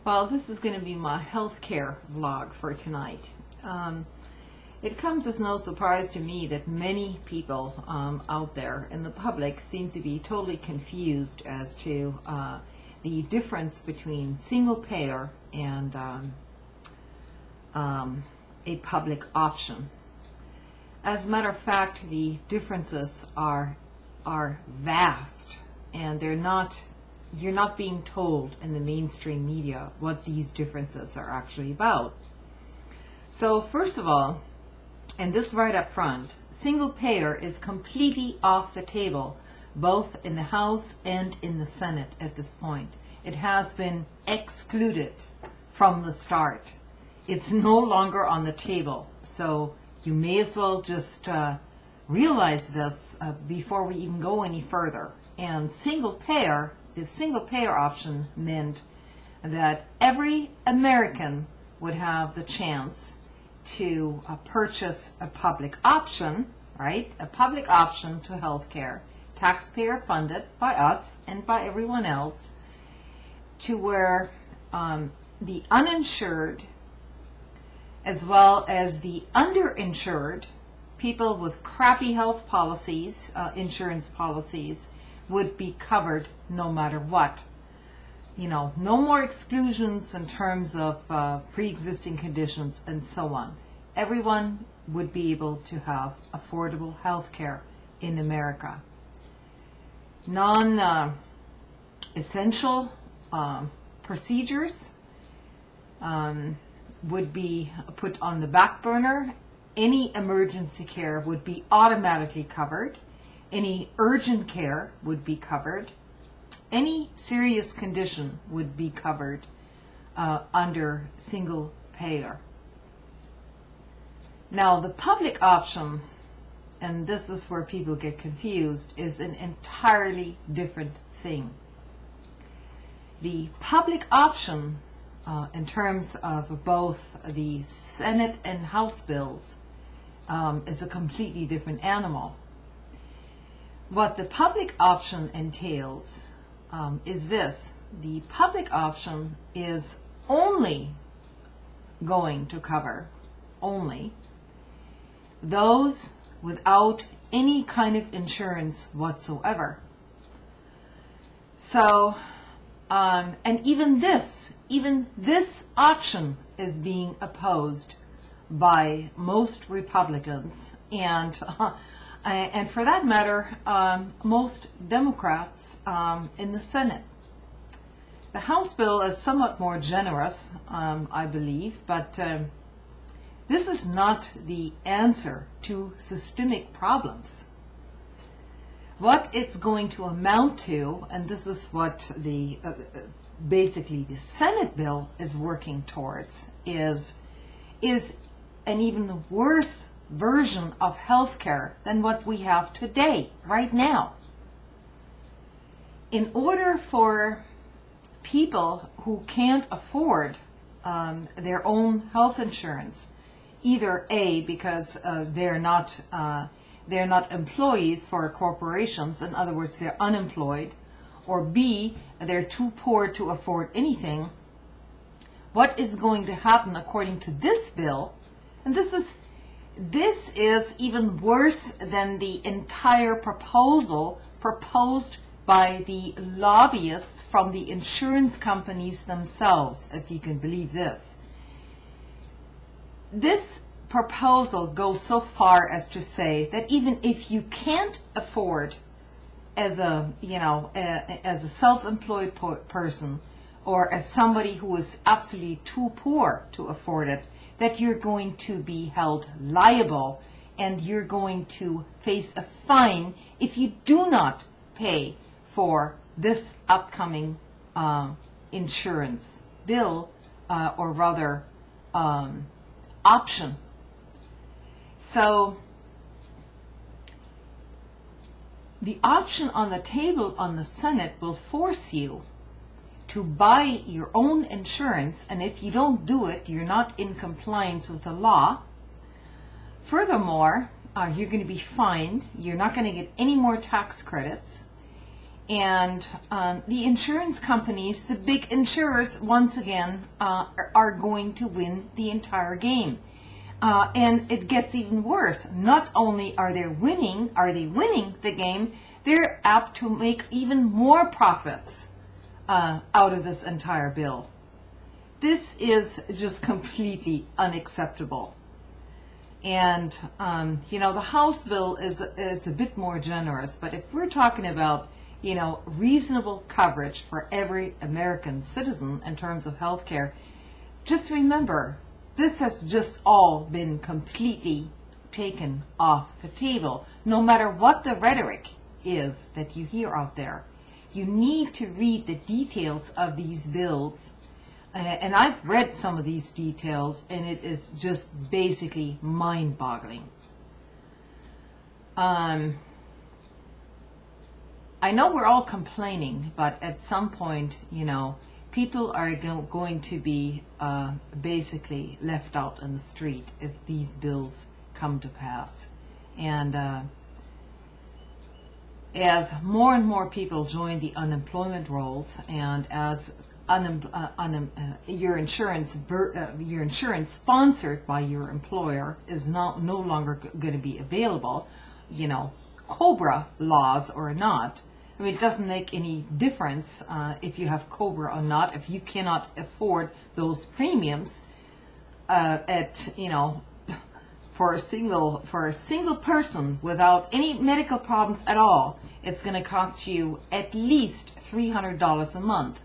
Well, this is going to be my healthcare vlog for tonight. It comes as no surprise to me that many people out there in the public seem to be totally confused as to the difference between single payer and a public option. As a matter of fact, the differences are vast, and you're not being told in the mainstream media what these differences are actually about. So first of all, and this right up front, single payer is completely off the table, both in the House and in the Senate at this point. It has been excluded from the start. It's no longer on the table. So you may as well just realize this before we even go any further. And the single payer option meant that every American would have the chance to purchase a public option, right? A public option to healthcare, taxpayer funded by us and by everyone else, to where the uninsured as well as the underinsured, people with crappy health policies, insurance policies, would be covered no matter what. You know, no more exclusions in terms of pre-existing conditions and so on. Everyone would be able to have affordable health care in America. Non-essential procedures would be put on the back burner. Any emergency care would be automatically covered. Any urgent care would be covered. Any serious condition would be covered under single payer. Now, the public option, and this is where people get confused, is an entirely different thing. The public option, in terms of both the Senate and House bills, is a completely different animal. What the public option entails is this. The public option is only going to cover only those without any kind of insurance whatsoever. So, and even this option is being opposed by most Republicans and for that matter, most Democrats in the Senate. The House bill is somewhat more generous, I believe, but this is not the answer to systemic problems. What it's going to amount to, and this is what the basically the Senate bill is working towards, is an even worse version of healthcare than what we have today, right now. In order for people who can't afford their own health insurance, either A, because they're not employees for corporations, in other words, they're unemployed, or B, they're too poor to afford anything, what is going to happen according to this bill, and this is even worse than the entire proposal proposed by the lobbyists from the insurance companies themselves, if you can believe this. This proposal goes so far as to say that even if you can't afford as a self-employed person or as somebody who is absolutely too poor to afford it, that you're going to be held liable and you're going to face a fine if you do not pay for this upcoming insurance bill, or rather option. So the option on the table on the Senate will force you to buy your own insurance, and if you don't do it, you're not in compliance with the law. Furthermore, you're going to be fined. You're not going to get any more tax credits. And the insurance companies, the big insurers, once again, are going to win the entire game. And it gets even worse. Not only are they winning the game, they're apt to make even more profits out of this entire bill. This is just completely unacceptable. And the House bill is a bit more generous, but if we're talking about reasonable coverage for every American citizen in terms of health care, just remember, this has just all been completely taken off the table. No matter what the rhetoric is that you hear out there, you need to read the details of these bills. And I've read some of these details, and it is just basically mind-boggling. I know we're all complaining, but at some point, people are going to be basically left out in the street if these bills come to pass. And as more and more people join the unemployment rolls, and as your insurance sponsored by your employer is no longer going to be available, COBRA laws or not. I mean, it doesn't make any difference if you have COBRA or not. If you cannot afford those premiums for a single person without any medical problems at all, it's going to cost you at least $300 a month.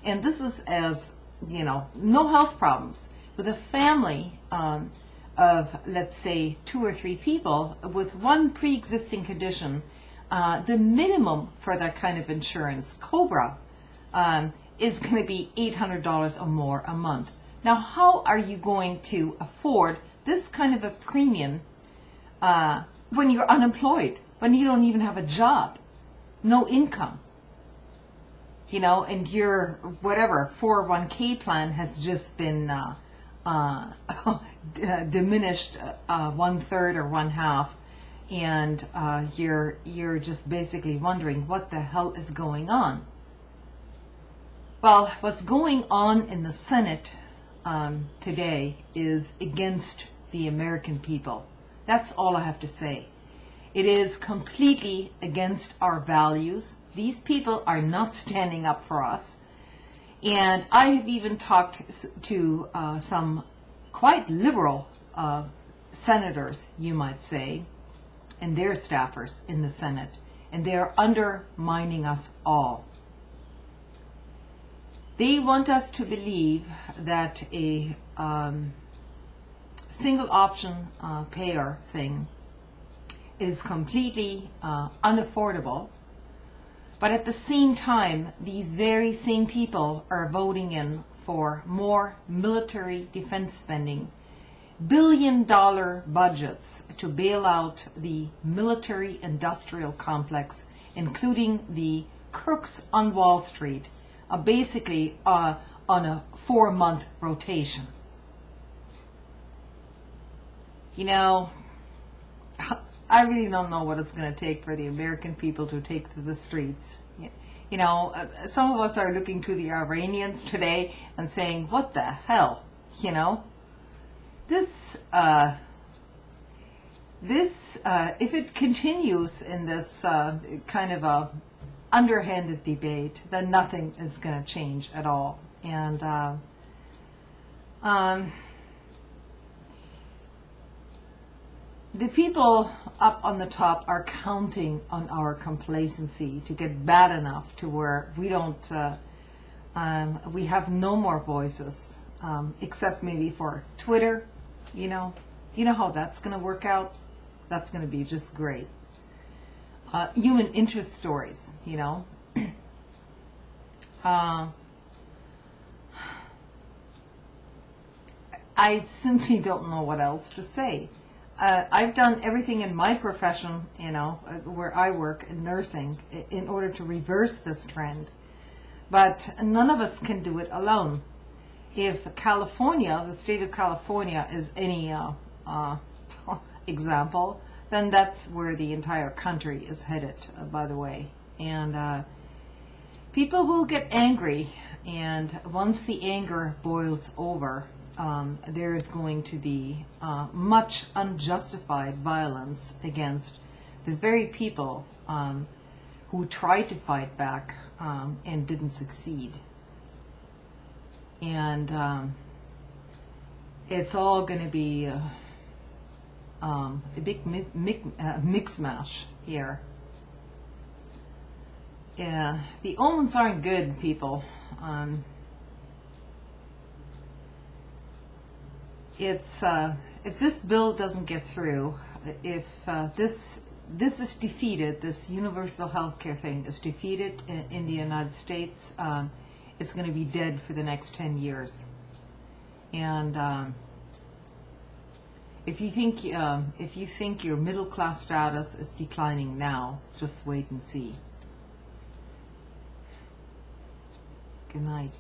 And this is as, no health problems. With a family of, let's say, 2 or 3 people with one pre-existing condition, the minimum for that kind of insurance, COBRA, is going to be $800 or more a month. Now, how are you going to afford this kind of a premium when you're unemployed, when you don't even have a job, no income? And your whatever 401k plan has just been diminished 1/3 or 1/2, and you're just basically wondering what the hell is going on. Well, what's going on in the Senate today is against the American people. That's all I have to say. It is completely against our values. These people are not standing up for us. And I have even talked to some quite liberal senators, you might say, and their staffers in the Senate, and they are undermining us all. They want us to believe that a single option payer thing is completely unaffordable. But at the same time, these very same people are voting in for more military defense spending, billion-dollar budgets to bail out the military-industrial complex, including the crooks on Wall Street, basically on a 4-month rotation. I really don't know what it's going to take for the American people to take to the streets. Some of us are looking to the Iranians today and saying, what the hell? This, if it continues in this kind of a underhanded debate, then nothing is going to change at all. And the people up on the top are counting on our complacency to get bad enough to where we don't, we have no more voices, except maybe for Twitter. You know how that's going to work out? That's going to be just great. Human interest stories, I simply don't know what else to say. I've done everything in my profession, where I work in nursing, in order to reverse this trend. But none of us can do it alone. If California, the state of California, is any example, then that's where the entire country is headed, by the way. And people will get angry, and once the anger boils over, there's going to be much unjustified violence against the very people who tried to fight back and didn't succeed. And it's all going to be a big mix-mash here. Yeah, the omens aren't good, people. It's if this bill doesn't get through, if this is defeated, this universal health care thing is defeated in the United States, it's going to be dead for the next 10 years. And if you think your middle class status is declining now, just wait and see. Good night.